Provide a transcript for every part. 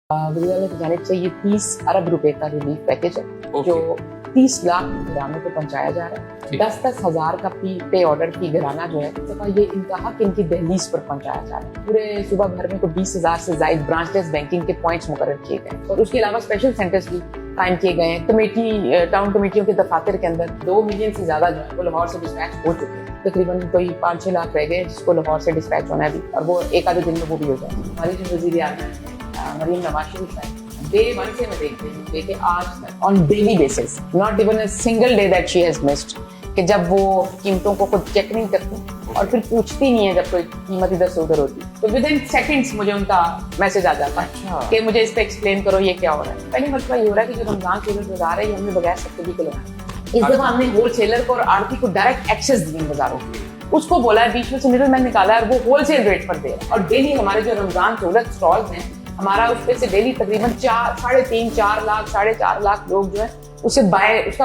वज़ीर-ए-आला की जानिब से ये 30 अरब रुपए का रिलीफ पैकेज है जो 30 लाख घरानों को पहुंचाया जा रहा है। 10-10 हज़ार का पे ऑर्डर की घराना जो है इस दफा ये इंतहा इनकी दहलीज पर पहुंचाया जा रहा है। पूरे सूबा भर में को 20,000 से ज्यादा ब्रांचलेस बैंकिंग के पॉइंट्स मुकर्रर किए गए और उसके अलावा स्पेशल सेंटर्स भी कायम किए गए हैं। कमेटी टाउन कमेटियों के दफातर के अंदर 2 मिलियन से ज्यादा जो है वो लाहौर से डिस्पैच हो चुके हैं। तकरीबन कोई 5-6 लाख रह गए जिसको लाहौर से डिस्पैच होना है अभी, और वो एक आधे दिन में वो भी हो जाए। हमारी जो वज़ीर-ए-आला मरीम नवाज शरीफ साहब डे 1 से मैं देखती हूँ लेके आज तक on daily basis, not even a single day that she has missed, कि जब वो कीमतों को खुद चेक नहीं करती और फिर पूछती नहीं है जब कोई कीमत इधर से उधर होती, तो विद इन सेकंड्स मुझे उनका मैसेज आ जाता है कि मुझे इस पे एक्सप्लेन करो ये क्या हो रहा है। पहली मसला ये हो रहा है कि जो रमजान सेलर बाजार है ये हमने बगैर सब्सिडी के लगाया। इस दफा हमने होलसेलर को और आड़ती को डायरेक्ट एक्सेस दिए बाजारों की, उसको बोला है, बीच में से मिडल मैन निकाला है और वो होलसेल रेट पर दे रहा है। और डेली हमारे जो रमजान सहूलत स्टॉल्स हैं, हमारा उस पे से डेली तकरीबन 3.5-4 लाख 4.5 लाख लोग जो है उसका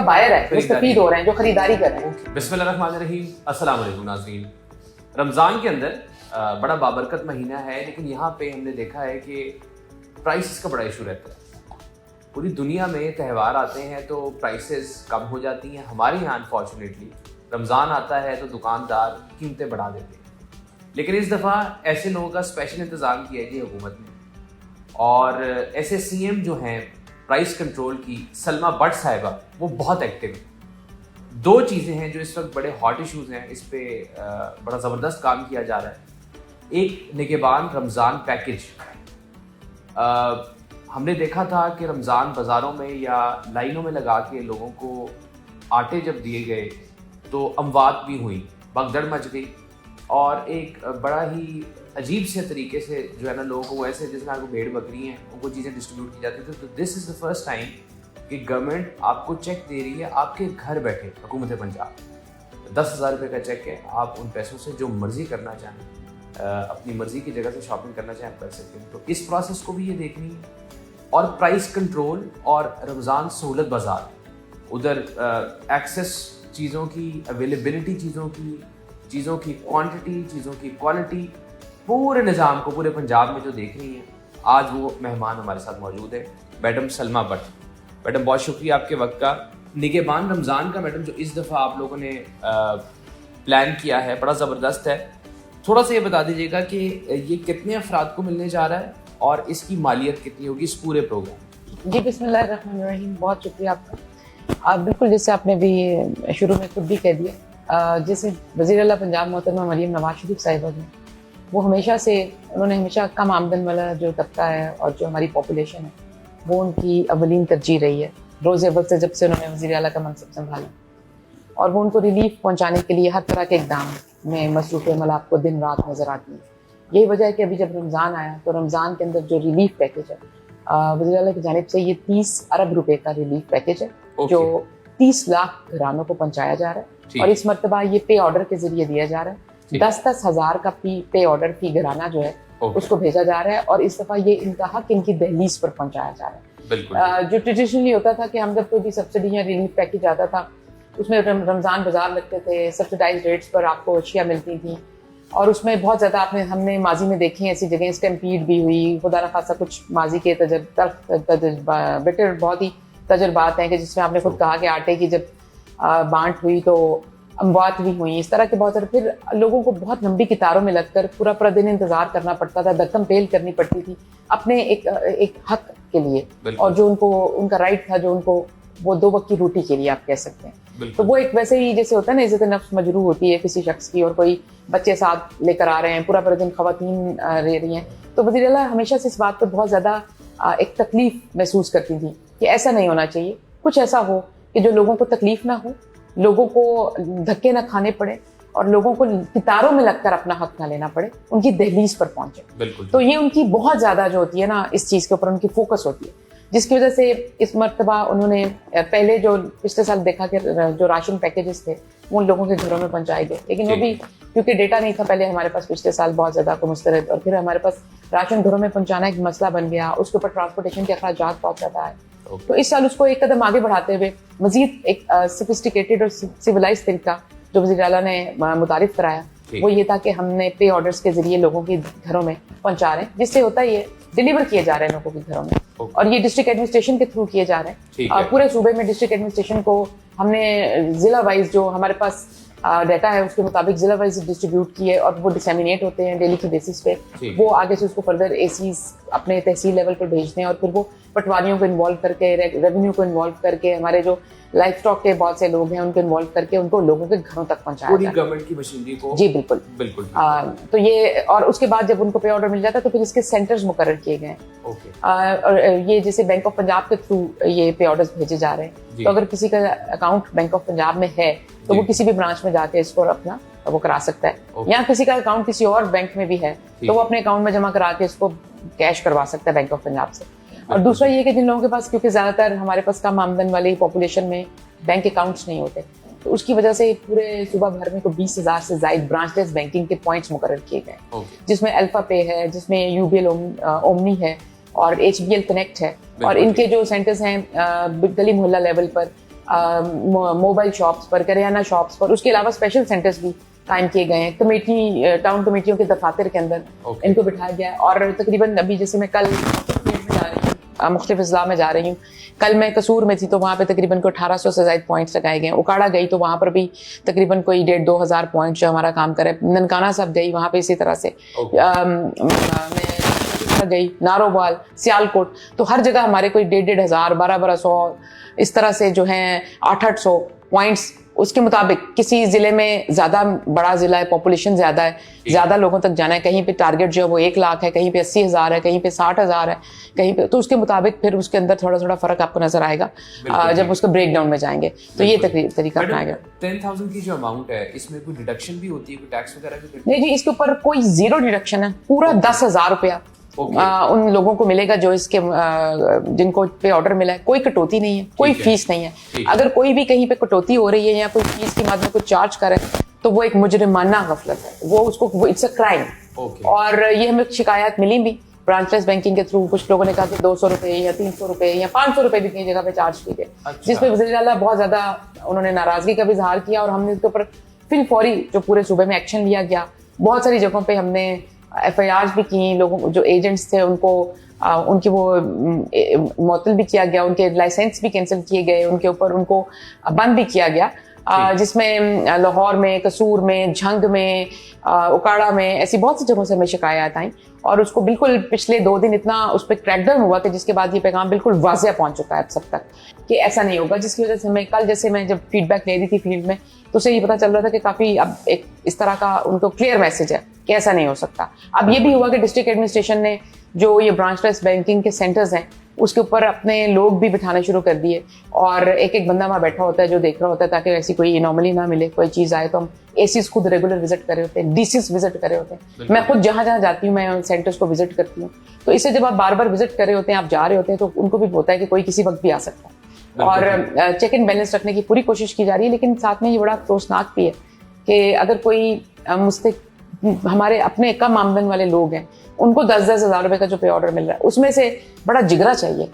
बायर है, मुस्तफीद हो रहे हैं, जो खरीदारी कर रहे हैं। बिस्मिल्लाहिर्रहमानिर्रहीम, अस्सलाम वालेकुम नाज़रीन। रमज़ान के अंदर बड़ा बाबरकत महीना है, लेकिन यहाँ पे हमने देखा है कि प्राइसेस का बड़ा इशू रहता है। पूरी दुनिया में त्यौहार आते हैं तो प्राइसेस कम हो जाती हैं। हमारे यहाँ अनफॉर्चुनेटली रमज़ान आता है तो दुकानदार कीमतें बढ़ा देते हैं। लेकिन इस दफ़ा ऐसे लोगों का स्पेशल इंतज़ाम किया है जी हुकूमत ने, और ऐसे CM जो हैं प्राइस कंट्रोल की, सलमा भट्ट साहिबा, वो बहुत एक्टिव है। 2 चीज़ें हैं जो इस वक्त बड़े हॉट इश्यूज़ हैं, इस पे बड़ा ज़बरदस्त काम किया जा रहा है। एक निगहबान रमज़ान पैकेज, हमने देखा था कि रमज़ान बाज़ारों में या लाइनों में लगा के लोगों को आटे जब दिए गए तो अमवात भी हुई, भगदड़ मच गई, और एक बड़ा ही अजीब से तरीके से जो है ना लोगों को ऐसे जिसमें आपको भेड़ बकरी हैं उनको चीज़ें डिस्ट्रीब्यूट की जाती थी। तो this is the first time कि गवर्नमेंट आपको चेक दे रही है आपके घर बैठे। हुकूमत पंजाब 10,000 रुपये का चेक है, आप उन पैसों से जो मर्जी करना चाहें, अपनी मर्जी की जगह से शॉपिंग करना चाहें कर सकते हैं। तो इस प्रोसेस को भी ये देखनी है। और प्राइस कंट्रोल और रमज़ान सहूलत बाज़ार, उधर एक्सेस चीज़ों की, अवेलेबिलिटी चीज़ों की क्वांटिटी, चीज़ों की क्वालिटी, पूरे निज़ाम को पूरे पंजाब में जो देख रही हैं। आज वो मेहमान हमारे साथ मौजूद है, मैडम सलमा भट्ट। मैडम बहुत शुक्रिया आपके वक्त का। निगहबान रमज़ान का मैडम जो इस दफ़ा आप लोगों ने प्लान किया है बड़ा ज़बरदस्त है। थोड़ा सा ये बता दीजिएगा कि ये कितने अफराद को मिलने जा रहा है और इसकी मालियत कितनी होगी इस पूरे प्रोग्राम? जी बिस्मिल्लाहिर्रहमानिर्रहीम, बहुत शुक्रिया आपका। बिल्कुल जैसे आपने भी शुरू में खुद भी कह दिया, जैसे वज़ीर-ए-आला पंजाब मोहतरमा मरीम नवाज शरीफ साहिबा ने, वो उन्होंने हमेशा कम आमदन वाला जो तबका है और जो हमारी पॉपुलेशन है वो उनकी अवलीन तरजीह रही है। रोज़ अव्वल से जब से उन्होंने वज़ीर-ए-आला का मनसब संभाला, और वो उनको रिलीफ पहुंचाने के लिए हर तरह के इक़दाम में मसरूफ़ अमल आपको दिन रात नज़र आती है। यही वजह है कि अभी जब रमज़ान आया तो रमज़ान के अंदर जो रिलीफ पैकेज है, वज़ीर-ए-आला की जानिब से ये 30 अरब रुपए का रिलीफ पैकेज है जो 30 लाख घरानों को पहुंचाया जा रहा है। और इस मरतबा ये पे ऑर्डर के जरिए दिया जा रहा है। 10-10 हज़ार का पे ऑर्डर की घराना जो है उसको भेजा जा रहा है, और इस दफा ये इंतहा इनकी दहलीज पर पहुंचाया जा रहा है। जो ट्रेडिशनली होता था कि हम जब कोई भी सब्सिडी या रिलीफ पैकेज आता था उसमें रमज़ान बाजार लगते थे, सब्सिडाइज रेट्स पर आपको अशिया मिलती थी, और उसमें बहुत ज़्यादा हमने माजी में देखी ऐसी जगह स्टैम्पीड भी हुई। खुदा न खासा कुछ माजी के बेटर बहुत ही तजर्बात हैं कि जिसमें आपने खुद कहा कि आटे की जब बांट हुई तो अमवात भी हुई। इस तरह के बहुत सारे, फिर लोगों को बहुत लंबी कतारों में लगकर पूरा दिन इंतजार करना पड़ता था, धक्कम पेल करनी पड़ती थी अपने एक हक के लिए, और जो उनका राइट था, जो उनको वो 2 वक्त की रोटी के लिए आप कह सकते हैं। तो वो एक वैसे ही जैसे होता है ना, इज्जत नफ्स मजरूह होती है किसी शख्स की, और कोई बच्चे साथ लेकर आ रहे हैं, पूरा दिन खवातीन रह रही हैं। तो वज़ीर-ए-आला हमेशा से इस बात पर बहुत ज़्यादा एक तकलीफ महसूस करती थी कि ऐसा नहीं होना चाहिए, कुछ ऐसा हो कि जो लोगों को तकलीफ ना हो, लोगों को धक्के ना खाने पड़े, और लोगों को कितारों में लगकर अपना हक ना लेना पड़े, उनकी दहलीज पर पहुंचे। तो ये उनकी बहुत ज्यादा जो होती है ना, इस चीज के ऊपर उनकी फोकस होती है, जिसकी वजह से इस मर्तबा उन्होंने पहले जो पिछले साल देखा कि जो राशन पैकेजेस थे उन लोगों के घरों में पहुंचाए गए, लेकिन वो भी क्योंकि डेटा नहीं था पहले हमारे पास पिछले साल बहुत ज्यादा मुस्तरद, और फिर हमारे पास राशन घरों में पहुंचाना एक मसला बन गया, उसके ऊपर ट्रांसपोर्टेशन के अखराजात बहुत ज्यादा है। तो इस साल उसको एक कदम आगे बढ़ाते हुए मजीद एक सोफिस्टिकेटेड और सिविलाइज तरीका जो वज़ीर-ए-आला ने मुतारिफ कराया, वो ये था कि हमने पे ऑर्डर्स के जरिए लोगों के घरों में पहुंचा रहे हैं, जिससे होता ही है डिलीवर किए जा रहे हैं लोगों के घरों में। और ये डिस्ट्रिक्ट एडमिनिस्ट्रेशन के थ्रू किए जा रहे हैं। पूरे सूबे में डिस्ट्रिक्ट एडमिनिस्ट्रेशन को हमने जिला वाइज जो हमारे पास डाटा है उसके मुताबिक जिला वाइज डिस्ट्रीब्यूट किए और वो डिसेमिनेट होते हैं डेली की बेसिस पे। वो आगे से उसको फर्दर एसीज अपने तहसील लेवल पर भेजते हैं और फिर वो पटवारियों को इन्वॉल्व करके, रेवेन्यू को इन्वॉल्व करके, हमारे जो लाइफ स्टॉक के बहुत से लोग हैं उनको इन्वॉल्व करके उनको लोगों के घरों तक पहुंचाया पूरी गवर्नमेंट की मशीनरी को। जी बिल्कुल बिल्कुल। तो ये, और उसके बाद जब उनको पे ऑर्डर मिल जाता है तो फिर इसके सेंटर्स मुकर्रर किए गए हैं। और ये जैसे बैंक ऑफ पंजाब के थ्रू ये पे ऑर्डर्स भेजे जा रहे हैं। तो अगर किसी का अकाउंट बैंक ऑफ पंजाब में है तो वो किसी भी ब्रांच में जाके इसको अपना वो करा सकता है। या किसी का अकाउंट किसी और बैंक में भी है तो वो अपने अकाउंट में जमा करा के इसको कैश करवा सकता है बैंक ऑफ पंजाब से। और दूसरा ये कि जिन लोगों के पास, क्योंकि ज्यादातर हमारे पास कम आमदन वाली पॉपुलेशन में बैंक अकाउंट्स नहीं होते, तो उसकी वजह से पूरे सूबा भर में को 20,000 से ज्यादा ब्रांचलेस बैंकिंग के पॉइंट्स मुकर्रर किए गए, जिसमें अल्फा पे है, जिसमें यूबीएल ओमनी है और HBL कनेक्ट है। और इनके जो सेंटर्स हैं गली मोहल्ला लेवल पर, मोबाइल शॉप्स पर, करियाना शॉप्स पर, उसके अलावा स्पेशल सेंटर्स भी कायम किए गए हैं। कमेटी, टाउन कमेटियों के दफातर के अंदर इनको बिठाया गया है। और तकरीबन अभी जैसे मैं कल मुख्तलिफ अजला में जा रही हूँ, कल मैं कसूर में थी तो वहाँ पे तकरीबन को 1800 से ज्यादा पॉइंट्स लगाए गए। उकाड़ा गई तो वहाँ पर भी तकरीबन कोई 1,500-2 हज़ार पॉइंट जो हमारा काम करे। ननकाना साहब गई, वहाँ पे इसी तरह से मैं गई, नारोवाल, सियालकोट, तो हर जगह हमारे कोई 1,500 हज़ार, 1,200 इस तरह से जो हैं 800 पॉइंट्स। उसके मुताबिक किसी जिले में ज्यादा बड़ा जिला है, पॉपुलेशन ज्यादा है, ज्यादा लोगों तक जाना है, कहीं पे टारगेट जो है वो 1 लाख है, कहीं पे 80,000 है, कहीं पे 60,000 है, कहीं पे, तो उसके मुताबिक फिर उसके अंदर थोड़ा थोड़ा फर्क आपको नजर आएगा जब उसके ब्रेक डाउन में जाएंगे। तो ये तरीका अपनाया गया। 10,000 की जो अमाउंट है इसमें कोई डिडक्शन भी होती है, कोई टैक्स वगैरह भी? नहीं जी, इसके ऊपर कोई 0 डिडक्शन है। पूरा 10,000 रुपया उन लोगों को मिलेगा जो इसके जिनको पे ऑर्डर मिला है। कोई कटौती नहीं है, कोई फीस नहीं है। अगर कोई भी कहीं पे कटौती हो रही है या कोई फीस की माध्यम कुछ चार्ज करे तो वो एक मुजरिमाना गफलत है, वो उसको इट्स अ क्राइम। और ये हमें शिकायत मिली भी ब्रांचलेस बैंकिंग के थ्रू। कुछ लोगों ने कहा कि 200 रुपए या 300 रुपए या 500 रुपए भी कई जगह पे चार्ज किए गए, जिसपे वज़ीर आला बहुत ज्यादा उन्होंने नाराजगी का भी इजहार किया। और हमने इसके ऊपर फिर फौरी जो पूरे सूबे में एक्शन लिया गया। बहुत सारी जगहों पे हमने FIRs भी की, लोगों जो एजेंट्स थे उनको उनकी वो मुअत्तल भी किया गया, उनके लाइसेंस भी कैंसिल किए गए, उनके ऊपर उनको बंद भी किया गया। जिसमें लाहौर में, कसूर में, झंग में, उकाड़ा में, ऐसी बहुत सी जगहों से हमें शिकायत आई। और उसको बिल्कुल पिछले 2 दिन इतना उस पर क्रैकडाउन हुआ कि जिसके बाद ये पैगाम बिल्कुल वाज़िया पहुंच चुका है सब तक कि ऐसा नहीं होगा। जिसकी वजह से मैं कल जैसे मैं जब फीडबैक ले रही थी फील्ड में तो उससे ये पता चल रहा था कि काफ़ी अब एक इस तरह का उनको क्लियर मैसेज है कि ऐसा नहीं हो सकता। अब ये भी हुआ कि डिस्ट्रिक्ट एडमिनिस्ट्रेशन ने जो ये ब्रांचलेस बैंकिंग के सेंटर्स हैं उसके ऊपर अपने लोग भी बिठाने शुरू कर दिए और एक बंदा वहाँ बैठा होता है जो देख रहा होता है ताकि ऐसी कोई एनॉमली ना मिले। कोई चीज़ आए तो हम एसीज खुद रेगुलर विजिट करे होते हैं, DCs विजिट करे होते हैं। मैं खुद जहाँ जहाँ जाती हूँ मैं सेंटर्स को विजिट करती हूँ। तो इससे जब आप बार बार विजिट कर रहे होते हैं, आप जा रहे होते हैं, तो उनको भी होता है कि कोई किसी वक्त भी आ सकता है। और चेक एंड बैलेंस रखने की पूरी कोशिश की जा रही है। लेकिन साथ में ये बड़ा अफसोसनाक भी है कि अगर कोई मुझसे हमारे अपने कम आमदन वाले लोग हैं उनको 10-10 हज़ार रुपए का जो पे ऑर्डर मिल रहा है उसमें से बड़ा जिगरा चाहिए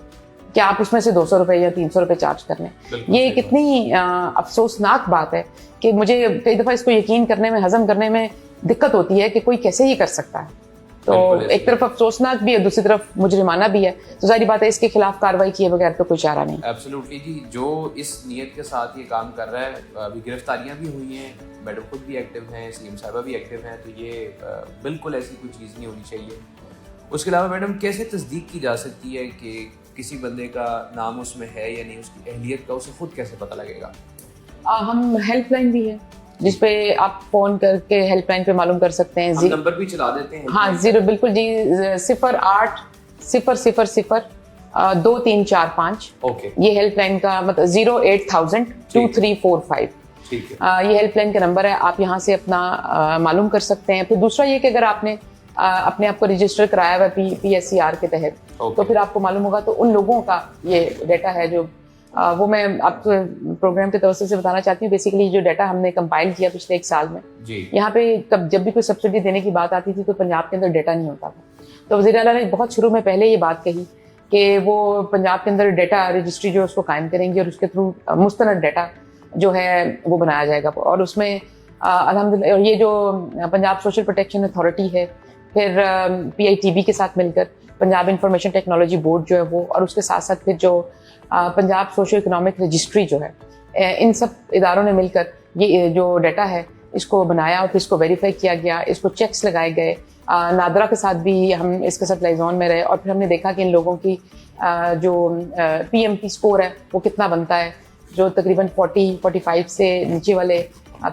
कि आप उसमें से 200 रुपए या 300 रुपए चार्ज कर लें। ये कितनी अफसोसनाक बात है कि मुझे कई दफ़ा इसको यकीन करने में, हजम करने में दिक्कत होती है कि कोई कैसे ये कर सकता है। तो एक तरफ अफसोसनाक भी है, दूसरी तरफ मुजरिमाना भी है। तो जाहिर बात है इसके खिलाफ कार्रवाई किए बगैर तो कोई चारा नहीं। एब्सोल्युटली जी, जो इस नियत के साथ ये काम कर रहा है, अभी गिरफ्तारियां भी हुई हैं, मैडम खुद भी एक्टिव हैं, CM साहिबा भी एक्टिव हैं, तो ये बिल्कुल ऐसी कोई चीज़ नहीं होनी चाहिए। उसके अलावा मैडम कैसे तस्दीक की जा सकती है कि किसी बंदे का नाम उसमें है या नहीं, उसकी अहलियत का उसे खुद कैसे पता लगेगा? हम हेल्पलाइन भी है जिसपे आप फोन करके हेल्पलाइन पे मालूम कर सकते हैं। नंबर भी चला देते हैं। हाँ, 0 बिल्कुल जी, 0800-02345। ओके, ये हेल्पलाइन का मतलब 08000-2345। ठीक है, ये हेल्पलाइन का नंबर है। आप यहाँ से अपना मालूम कर सकते हैं। फिर दूसरा ये कि अगर आपने अपने आप को रजिस्टर कराया हुआ PSCR के तहत, तो फिर आपको मालूम होगा। तो उन लोगों का ये डाटा है जो वो मैं आपको प्रोग्राम के तवज्जो से बताना चाहती हूँ। बेसिकली जो डाटा हमने कंपाइल किया पिछले 1 साल में, यहाँ पे जब भी कोई सब्सिडी देने की बात आती थी तो पंजाब के अंदर डाटा नहीं होता था। तो वज़ीर आला ने बहुत शुरू में पहले ये बात कही कि वो पंजाब के अंदर डाटा रजिस्ट्री जो उसको कायम करेंगे और उसके थ्रू मुस्तनद डाटा जो है वो बनाया जाएगा। और उसमें अल्हम्दुलिल्लाह। और ये जो पंजाब सोशल प्रोटेक्शन अथॉरिटी है, फिर PITB के साथ मिलकर पंजाब इंफॉर्मेशन टेक्नोलॉजी बोर्ड जो है वो, और उसके साथ साथ फिर जो पंजाब सोशो इकोनॉमिक रजिस्ट्री जो है, इन सब इदारों ने मिलकर ये जो डाटा है इसको बनाया और फिर इसको वेरीफाई किया गया, इसको चेक्स लगाए गए। नादरा के साथ भी हम इसके साथ लाइजॉन में रहे और फिर हमने देखा कि इन लोगों की जो PMP स्कोर है वो कितना बनता है, जो तकरीबन 40-45 से नीचे वाले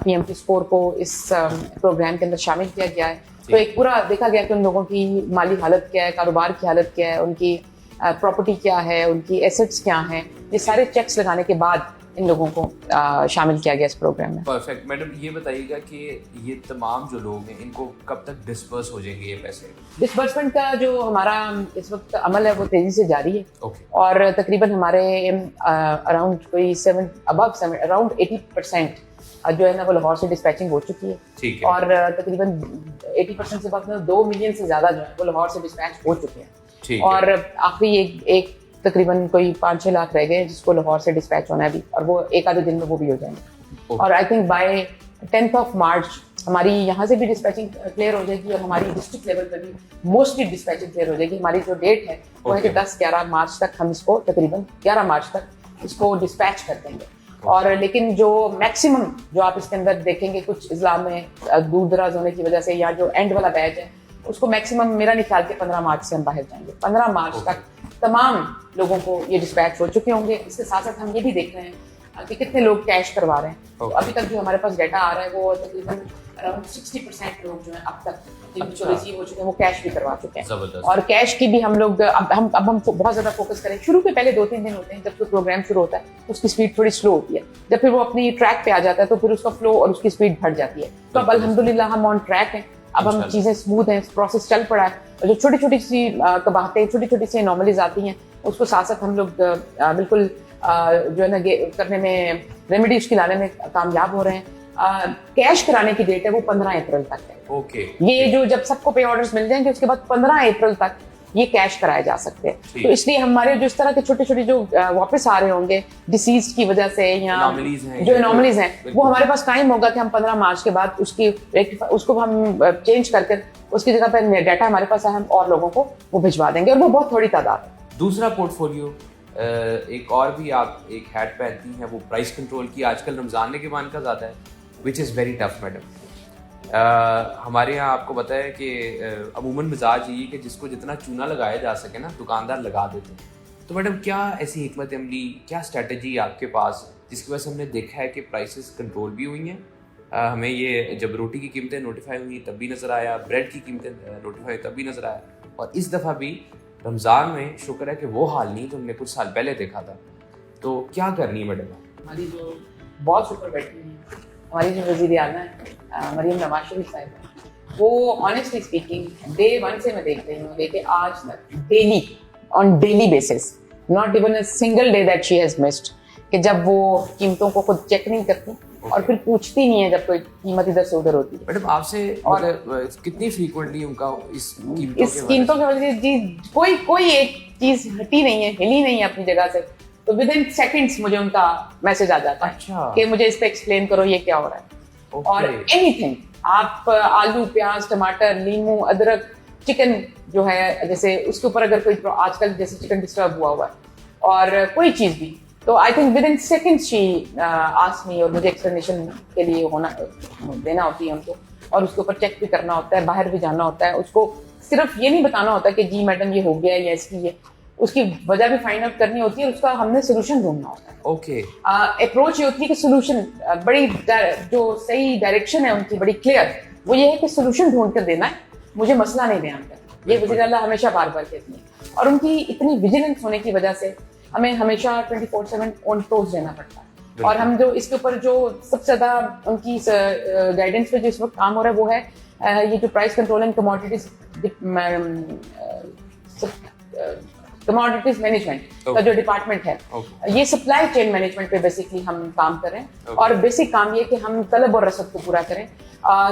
PMP स्कोर को इस प्रोग्राम के अंदर शामिल किया गया है। तो एक पूरा देखा गया कि उन लोगों की माली हालत क्या है, कारोबार की हालत क्या है, उनकी प्रॉपर्टी क्या है, उनकी एसेट्स क्या हैं, ये सारे चेक्स लगाने के बाद इन लोगों को शामिल किया गया इस प्रोग्राम में। परफेक्ट। मैडम ये बताइएगा कि ये तमाम जो लोग हैं इनको कब तक डिस्पर्स हो जाएंगे ये पैसे? डिस्बर्समेंट का जो हमारा इस वक्त अमल है वो तेजी से जारी है। ओके। और तकरीबन हमारे अराउंड कोई अराउंड 80% जो है ना वो लाहौर से डिस्पैचिंग हो चुकी है। ठीक है। और तकरीबन 80% से बात 2 मिलियन से ज्यादा जो है वो लाहौर से डिस्पैच हो चुके हैं। ठीक है। और आखिरी एक तकरीबन कोई 5-6 लाख रह गए जिसको लाहौर से डिस्पैच होना है अभी, और वो एक आधे दिन में वो भी हो जाएंगे। और I think by 10th of March हमारी यहाँ से भी डिस्पैचिंग क्लियर हो जाएगी और हमारी डिस्ट्रिक्ट लेवल पर भी मोस्टली डिस्पैचिंग क्लियर हो जाएगी। हमारी जो डेट है वो है कि 10-11 मार्च तक हम इसको तकरीबन 11 मार्च तक इसको डिस्पैच कर देंगे। और लेकिन जो मैक्सिमम जो आप इसके अंदर देखेंगे कुछ इजला में दूर दराज होने की वजह से या जो एंड वाला बैच है उसको मैक्सिमम मेरा नहीं ख्याल के 15 मार्च से हम बाहर जाएंगे। 15 मार्च तक तमाम लोगों को ये डिस्पैच हो चुके होंगे। इसके साथ साथ हम ये भी देख रहे हैं कि कितने लोग कैश करवा रहे हैं। तो अभी तक जो हमारे पास डाटा आ रहा है वो तकरीबन अराउंड 60% लोग जो हैं अब तक जो रिसीव हो चुके हैं वो कैश भी करवा चुके हैं। और कैश की भी हम लोग अब हम बहुत ज्यादा फोकस करें। शुरू के पहले 2-3 दिन होते हैं जब कोई प्रोग्राम शुरू होता है तो उसकी स्पीड थोड़ी स्लो होती है, जब फिर वो अपनी ट्रैक पे आ जाता है तो फिर उसका फ्लो और उसकी स्पीड बढ़ जाती है। तो अब अल्हम्दुलिल्लाह हम ऑन ट्रैक हैं, अब हम चीजें स्मूथ हैं, प्रोसेस चल पड़ा है। और जो छोटी छोटी सी कबाहतें, छोटी छोटी सी एनॉमलीज आती हैं उसको साथ साथ हम लोग बिल्कुल जो है ना करने में, रेमेडी उसकी लाने में कामयाब हो रहे हैं। कैश कराने की डेट है वो 15 अप्रैल तक है। ओके। ये जो जब सबको पे ऑर्डर्स मिल जाएंगे उसके बाद 15 अप्रैल तक ये कैश कराए जा सकते हैं। तो इसलिए हमारे जो इस तरह के छोटे छोटे जो वापस आ रहे होंगे डिसीज की वजह से या जो एनॉमलीज हैं वो हमारे पास टाइम होगा कि हम 15 मार्च के बाद उसको हम चेंज करके उसकी जगह पर डाटा हमारे पास है, हम और लोगों को वो भिजवा देंगे और वो बहुत थोड़ी तादाद है। दूसरा पोर्टफोलियो एक और भी आप एक हैट पहनती हैं वो प्राइस कंट्रोल की। आजकल रमज़ान के मान का ज़्यादा है which is very tough madam. हमारे यहाँ आपको पता है कि अमूमन मिजाज ये कि जिसको जितना चूना लगाया जा सके ना दुकानदार लगा देते हैं। तो मैडम क्या ऐसी हिकमत अमली, क्या स्ट्रेटजी आपके पास जिसकी वजह से हमने देखा है कि प्राइसेस कंट्रोल भी हुई हैं? हमें ये जब रोटी की कीमतें नोटिफाई हुई तब भी नज़र आया, ब्रेड की कीमतें नोटिफाई तब भी नज़र आया, और इस दफ़ा भी रमज़ान में शुक्र है कि वो हाल नहीं तो हमने कुछ साल पहले देखा था। तो क्या करनी है मैडम? हमारी जो बहुत ऊपर बैठी है हमारी जो वज़ीर आला है मरीम नवाज शरीफ साहिबा, वो ऑनेस्टली स्पीकिंग डे 1 से मैं देख रही हूँ लेके आज तक daily on daily basis not even a single day that she has missed कि जब वो कीमतों को खुद चेक नहीं करती और फिर पूछती नहीं है जब कोई कीमत इधर से उधर होती है। मैडम आपसे और कितनी फ्रीक्वेंटली उनका इस कीमतों की वजह से जी कोई एक चीज हटी नहीं है, हिली नहीं है अपनी जगह से, तो विद इन सेकंड्स मुझे उनका मैसेज आ जाता है। अच्छा। कि मुझे इस पे एक्सप्लेन करो ये क्या हो रहा है। और एनीथिंग आप आलू, प्याज, टमाटर, नींबू, अदरक, चिकन जो है जैसे उसके ऊपर अगर कोई आजकल जैसे चिकन डिस्टर्ब हुआ है और कोई चीज भी, तो I think with in seconds she asked me और मुझे एक्सप्लेनेशन के लिए देना होती है हमको, और उसके ऊपर चेक भी करना होता है, बाहर भी जाना होता है। उसको सिर्फ ये नहीं बताना होता कि जी मैडम ये हो गया या इसकी ये, उसकी वजह भी फाइंड आउट करनी होती है, उसका हमने सोल्यूशन ढूंढना होता है। ओके। अप्रोच ये होती है कि सोल्यूशन बड़ी जो सही डायरेक्शन है उनकी बड़ी क्लियर, वो ये है कि सोल्यूशन ढूंढ कर देना है, मुझे मसला नहीं बयान करना। ये वज़ीर आला हमेशा बार बार कहती है और उनकी इतनी विजिलेंस होने की वजह से हमें हमेशा 24/7 ऑन टोज रहना पड़ता है। और हम जो इसके ऊपर जो सबसे ज्यादा उनकी गाइडेंस पे जो इस वक्त काम हो रहा है वो है ये जो price control and commodities commodities management का जो डिपार्टमेंट है, ये सप्लाई चेन मैनेजमेंट पे बेसिकली हम काम कर रहे हैं। और बेसिक काम ये कि हम तलब और रसद को पूरा करें,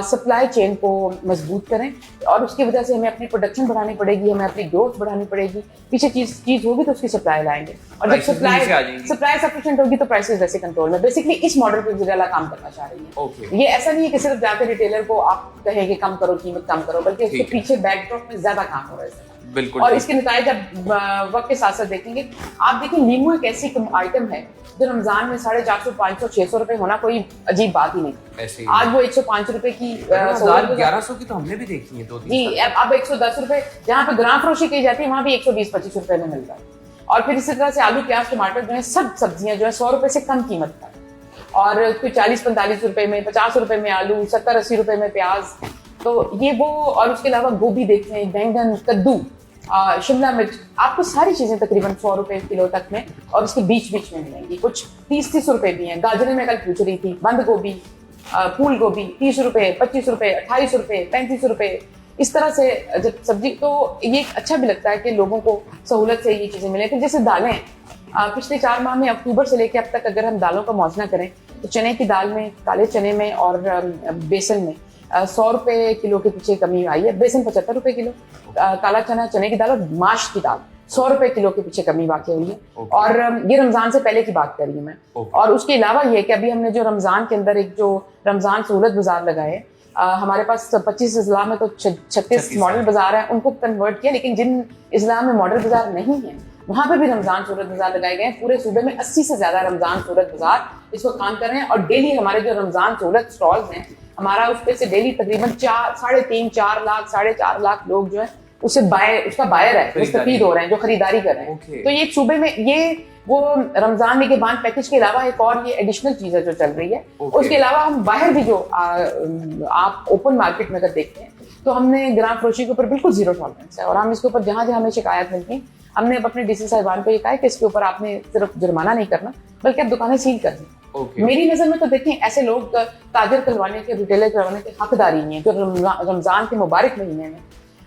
सप्लाई चेन को मजबूत करें, और उसकी वजह से हमें अपनी प्रोडक्शन बढ़ानी पड़ेगी, हमें अपनी ग्रोथ बढ़ानी पड़ेगी। पीछे चीज होगी तो उसकी सप्लाई लाएंगे, और जब सप्लाई सफिशिएंट होगी तो प्राइसेस वैसे कंट्रोल में। बेसिकली इस मॉडल पे वज़ीर काम करना चाह रही है। ये ऐसा नहीं है कि सिर्फ जाकर रिटेलर को आप कहें कि कम करो, कीमत कम करो, बल्कि उसके पीछे बैकड्रॉप में ज्यादा काम हो रहा है। बिल्कुल। और इसके नतीजे जब वक्त के साथ साथ देखेंगे, आप देखिए लीमू एक ऐसी आइटम है जो रमजान में 450, 500, 600 रुपए होना कोई अजीब बात ही नहीं। आज वो 105 रुपए की 1100 की तो हमने भी देखी है, 2-3 जी। अब 110 रुपए जहाँ पे ग्राम फरोशी की जाती है वहाँ भी 120-25 रुपए में मिलता है। और फिर इसी तरह से आलू, प्याज, टमाटर जो है, सब सब्जियां जो है 100 रुपए से कम कीमत का, और कोई 40-45 रुपए में, 50 रुपए में आलू, 70-80 रुपए में प्याज। तो ये वो, और उसके अलावा गोभी देखते हैं, बैंगन, कद्दू, शिमला मिर्च, आपको सारी चीजें तकरीबन 100 रुपए किलो तक में, और उसके बीच बीच में मिलेंगी। कुछ 30-30 रुपए भी हैं। गाजरें मैं कल पूछ रही थी, बंद गोभी, फूल गोभी 30 रुपए, 25 रुपए, 28 रुपए, 35 रुपए, इस तरह से जब सब्जी। तो ये अच्छा भी लगता है कि लोगों को सहूलत से ये चीजें मिले। फिर जैसे दालें, पिछले 4 माह में अक्टूबर से लेकर अब तक अगर हम दालों का मौजना करें तो चने की दाल में, काले चने में और बेसन में 100 रुपए किलो के पीछे कमी आई है। बेसन 75 रुपए किलो, काला चना, चने की दाल और माश की दाल 100 रुपए किलो के पीछे कमी वाक़ई हुई है। और ये रमजान से पहले की बात कर रही हूँ मैं। और उसके अलावा ये कि अभी हमने जो रमजान के अंदर एक जो रमजान सहूलत बाजार लगाए, हमारे पास 25 अजला में तो 36 मॉडल बाजार हैं, उनको कन्वर्ट किया। लेकिन जिन अजला में मॉडल बाजार नहीं है वहां पर भी रमजान सूरत बाजार लगाए गए हैं। पूरे सूबे में 80 से ज्यादा रमजान सूरत बाजार इसको काम कर रहे हैं। और डेली हमारे जो रमजान सूरत स्टॉल्स हैं, हमारा उस पे से डेली तकरीबन 3.5-4 लाख 4.5 लाख लोग जो है उसका बायर है, मुस्तफीद हो रहे हैं, जो खरीदारी कर रहे हैं। तो ये सूबे में ये वो रमजान में के बाद पैकेज के अलावा एक और ये एडिशनल चीज है जो चल रही है। उसके अलावा हम बाहर भी जो आप ओपन मार्केट में अगर देखते हैं तो हमने ग्राम फरोशी के ऊपर बिल्कुल जीरो टॉलरेंस है। और हम इसके ऊपर जहां जहां हमें शिकायत मिलती है, हमने अपने डीसी साहिबान को ये कहा है कि इसके ऊपर आपने सिर्फ जुर्माना नहीं करना, बल्कि आप दुकानें सील कर दें। मेरी नजर में तो देखें, ऐसे लोग ताजर करवाने के, रिटेलर करवाने के हकदारी नहीं है जो रमजान के मुबारक महीने में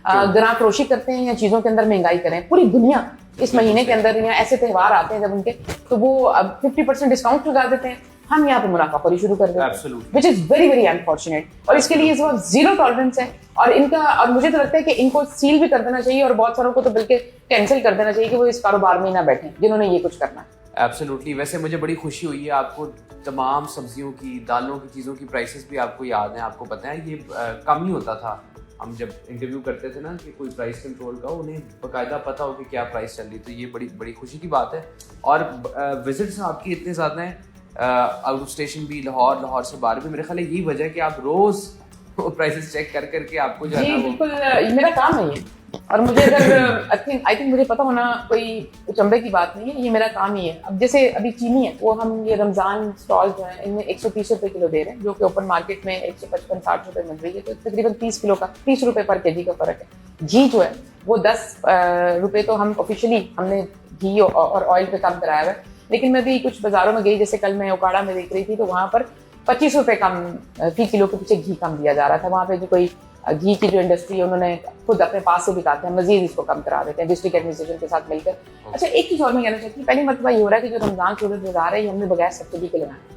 ग्राम फरोशी करते हैं या चीजों के अंदर महंगाई करें। पूरी दुनिया इस महीने के अंदर या ऐसे त्यौहार आते हैं जब उनके, तो वो 50% डिस्काउंट लगा देते हैं। हम यहाँ पे मुनाफाखोरी शुरू कर देते हैं, which is very very unfortunate. और इसके लिए इस वक्त जीरो टॉलरेंस है। और मुझे तो लगता है कि इनको सील भी कर देना चाहिए, और बहुत सारों को तो बल्कि कैंसिल कर देना चाहिए कि वो इस कारोबार में ना बैठे जिन्होंने ये कुछ करना है। एब्सोल्युटली। वैसे मुझे बड़ी खुशी हुई है, आपको तमाम सब्जियों की, दालों की, चीज़ों की प्राइसेस भी आपको याद हैं। आपको पता है ये कम ही होता था, हम जब इंटरव्यू करते थे ना कि कोई प्राइस कंट्रोल का, उन्हें बाकायदा पता हो कि क्या प्राइस चल रही। तो ये बड़ी बड़ी खुशी की बात है। और विजिट्स आपकी इतने ज़्यादा हैं, आउट ऑफ स्टेशन भी, लाहौर से बाहर भी। मेरे ख्याल है यही वजह है कि आप रोज़ प्राइसेस चेक कर करके आपको जो है ना, बिल्कुल मेरा काम है ये। और मुझे अगर आई थिंक मुझे पता होना कोई अचंभे की बात नहीं है, ये मेरा काम ही है। अब जैसे अभी चीनी है, वो हम ये रमजान स्टॉल जो है इनमें 130 रुपए किलो दे रहे हैं, जो कि ओपन मार्केट में 155-60 रुपए मिल रही है। तो तकरीबन 30 किलो का 30 रुपए पर केजी का फर्क है। घी जो है वो 10 रुपए तो हम ऑफिशियली हमने घी और ऑयल पे कम कराया हुआ है। लेकिन मैं भी कुछ बाजारों में गई, जैसे कल मैं उकाड़ा में देख रही थी, तो वहां पर 25 रुपए कम फी किलो के पीछे घी कम दिया जा रहा था। वहाँ पे जो कोई घी की जो इंडस्ट्री है, उन्होंने खुद अपने पास से भी कहा था मजीद इसको कम करा देते हैं डिस्ट्रिक्ट एडमिनिस्ट्रेशन के साथ मिलकर। अच्छा, एक चीज और मैं कहना चाहती हूँ, पहली मरतबा ये हो रहा है कि जो रमजान सूरत बाजार है ये हमने बगैर सब्सिडी के लगाए।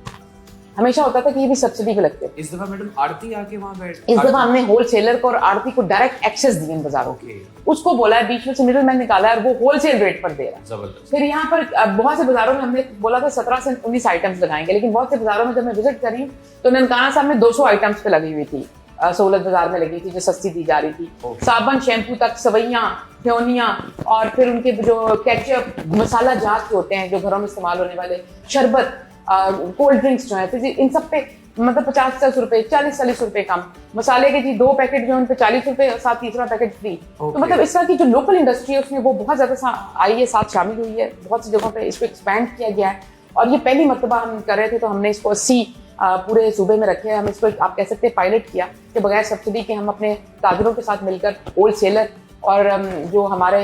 हमेशा होता था कि ये भी सब्सिडी पे लगते हैं। इस दफा मैडम आड़ती आके वहाँ बैठ, इस दफा हमने होलसेलर को और आड़ती को डायरेक्ट एक्सेस दिए इन बाजारों के। उसको बोला है, बीच में से मिडिल मैन निकाला है और वो होलसेल रेट पर दे रहा है। जबरदस्त। फिर यहाँ पर बहुत से बाजारों में हमने बोला था 17 से 19 आइटम्स लगाएंगे, लेकिन बहुत से बाजारों में जब मैं विजिट करी तो ननकाना साहब में 200 आइटम्स पे लगी हुई थी, सहूलत बाजार में लगी थी, जो सस्ती दी जा रही थी। साबन, शैम्पू तक, सवैयाँ, फ्योनियाँ, और फिर उनके जो केचप, मसाला जात होते हैं जो घरों में इस्तेमाल होने वाले, शरबत, कोल्ड ड्रिंक्स जो है, फिर इन सब पे मतलब 50-50 रुपए, 40-40 रुपए कम। मसाले के जी 2 पैकेट जो उन पे 40 रुपए, साथ तीसरा पैकेट फ्री। तो मतलब इस तरह की जो लोकल इंडस्ट्री है उसमें वो बहुत ज्यादा आई है, साथ शामिल हुई है। बहुत सी जगहों पे इसको एक्सपैंड किया गया है। और ये पहली मरतबा हम कर रहे थे, तो हमने इसको 80 पूरे सूबे में रखे हैं। हम इसको आप कह सकते हैं पायलट किया कि बगैर सब्सिडी के हम अपने ताजरों के साथ मिलकर, होलसेलर और जो हमारे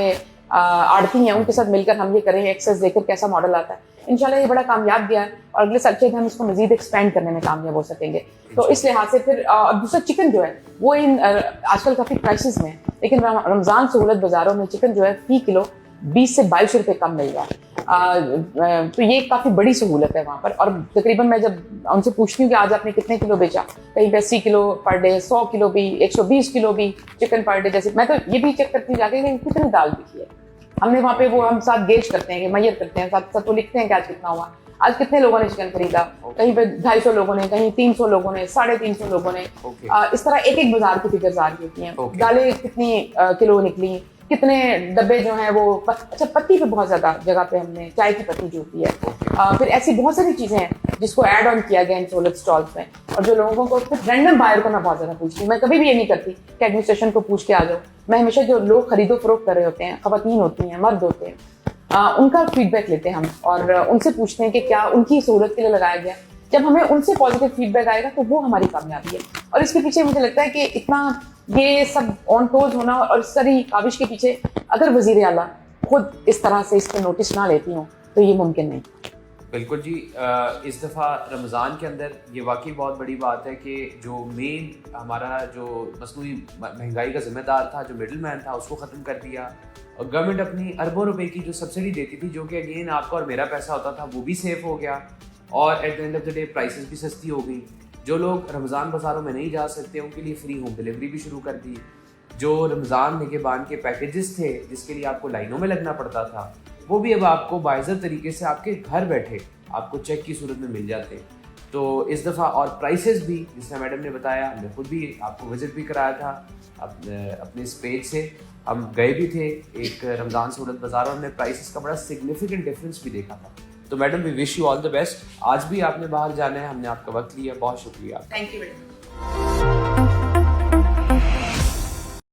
आड़ती हैं उनके साथ मिलकर हम ये करें, एक्सेस देकर कैसा मॉडल आता है। इंशाल्लाह ये बड़ा कामयाब गया है और अगले साल से हम इसको मजीद एक्सपेंड करने में कामयाब हो सकेंगे। तो इस लिहाज से फिर दूसरा चिकन जो है वो इन आजकल काफ़ी प्राइसेस में है, लेकिन रमज़ान सहूलत बाज़ारों में चिकन जो है फी किलो 20 से 22 रुपये कम मिल रहा है। तो ये काफ़ी बड़ी सहूलत है वहाँ पर। और तकरीबन मैं जब उनसे पूछती हूँ कि आज आपने कितने किलो बेचा, कहीं पे 80 किलो पर डे, 100 किलो भी, 120 किलो भी चिकन पर डे। जैसे मैं तो ये भी चेक करती हूँ जाके कि कितनी दाल बिकी है। हमने वहाँ पे वो हम साथ गेज करते हैं, मैयर करते हैं, साथ साथ तो लिखते हैं कि आज कितना हुआ, आज कितने लोगों ने चिकन खरीदा। कहीं पे 250 लोगों ने, कहीं 300 लोगों ने, 350 लोगों ने। इस तरह एक एक बाजार की फिगर्स आ रही होती हैं। दालें कितनी किलो निकली, कितने डब्बे जो हैं वो अच्छा पत्ती पे बहुत ज़्यादा जगह पे हमने चाय की पत्ती जो होती है। फिर ऐसी बहुत सारी चीज़ें हैं जिसको ऐड ऑन किया गया इन सहूलत स्टॉल्स में। और जो लोगों को फिर रैंडम बायर को मैं बहुत ज़्यादा पूछती हूँ। मैं कभी भी ये नहीं करती कि एडमिनिस्ट्रेशन को पूछ के आ जाओ। मैं हमेशा जो लोग खरीदो फरोख्त कर रहे होते हैं, खवातीन होती हैं, मर्द होते हैं, उनका फीडबैक लेते हैं हम और उनसे पूछते हैं कि क्या उनकी सहूलत के लिए लगाया गया। जब हमें उनसे पॉजिटिव फीडबैक आएगा तो वो हमारी कामयाबी है। और इसके पीछे मुझे लगता है कि इतना ये सब ऑन टोज होना और इस सारी काविश के पीछे अगर वज़ीर आला खुद इस तरह से इस पर नोटिस ना लेती हूँ तो ये मुमकिन नहीं। बिल्कुल जी। इस दफ़ा रमज़ान के अंदर ये वाकई बहुत बड़ी बात है कि जो मेन हमारा जो मसनूई महंगाई का जिम्मेदार था, जो मिडिल मैन था, उसको ख़त्म कर दिया। और गवर्नमेंट अपनी अरबों रुपए की जो सब्सिडी देती थी, जो कि अगेन आपका और मेरा पैसा होता था, वो भी सेफ हो गया। और at the end of the day prices भी सस्ती हो गई। जो लोग रमज़ान बाज़ारों में नहीं जा सकते उनके लिए फ्री होम डिलीवरी भी शुरू कर दी। जो रमज़ान निगहबान के पैकेजेस थे जिसके लिए आपको लाइनों में लगना पड़ता था, वो भी अब आपको बाइज़र तरीके से आपके घर बैठे आपको चेक की सूरत में मिल जाते। तो इस दफ़ा और प्राइसेस भी, जिसने मैडम ने बताया, हमने खुद भी आपको विज़िट भी कराया था अपने इस पेज से। हम गए भी थे एक रमज़ान सहूलत बाज़ार और हमने प्राइसेस का बड़ा सिग्निफिकेंट डिफरेंस भी देखा था। तो madam we wish you all the best. आज भी आपने बाहर जाना है, हमने आपका वक्त लिया, बहुत शुक्रिया। Thank you very much.